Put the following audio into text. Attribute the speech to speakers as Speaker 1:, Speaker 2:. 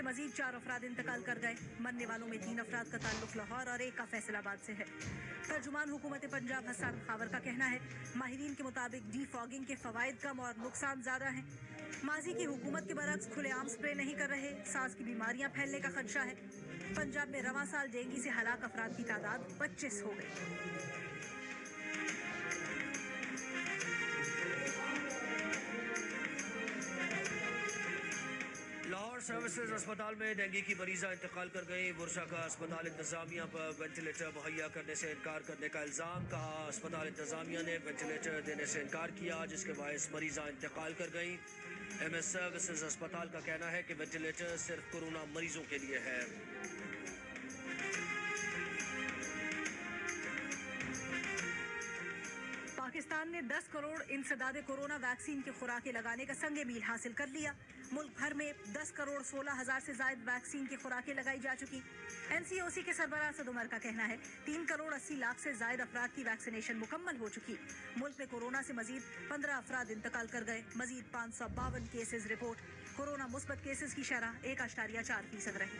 Speaker 1: मजीद 4 अफराद इंतकाल कर गए। मरने वालों में 3 अफराद का ताल्लुक लाहौर और 1 का फैसलाबाद से है। तर्जुमान हुकूमत पंजाब हसन खावर का कहना है, माहिरीन के मुताबिक डी फॉगिंग के फवाइद कम और नुकसान ज्यादा हैं। माजी की हुकूमत के बरक्स खुलेआम स्प्रे नहीं कर रहे, सांस की बीमारियां फैलने का खदशा है। पंजाब में रवां साल डेंगू से हलाक अफराद की तादाद 25 हो गई।
Speaker 2: लाहौर सर्विसेज अस्पताल में डेंगू की मरीजा इंतकाल कर गई। बुरशा का अस्पताल इंतजामिया पर वेंटिलेटर मुहैया करने से इनकार करने का इल्ज़ाम। कहा अस्पताल इंतजामिया ने वेंटिलेटर देने से इनकार किया, जिसके बायस मरीजा इंतकाल कर गई। MS सर्विसेज अस्पताल का कहना है कि वेंटिलेटर सिर्फ कोरोना मरीजों के लिए है।
Speaker 1: पाकिस्तान ने 10 करोड़ इंसदाद कोरोना वैक्सीन की खुराकें लगाने का संगे मील हासिल कर लिया। मुल्क भर में 10 करोड़ 16 हजार से ज्यादा वैक्सीन की खुराकें लगाई जा चुकी। NCOC के सरबराह सद उमर का कहना है 3 करोड़ 80 लाख से ज्यादा अफराद की वैक्सीनेशन मुकम्मल हो चुकी। मुल्क में कोरोना से मजीद 15 अफराद इंतकाल कर गए। मजीद 552 केसेज रिपोर्ट। कोरोना मुस्बत केसेज की शरह 1.4% रही।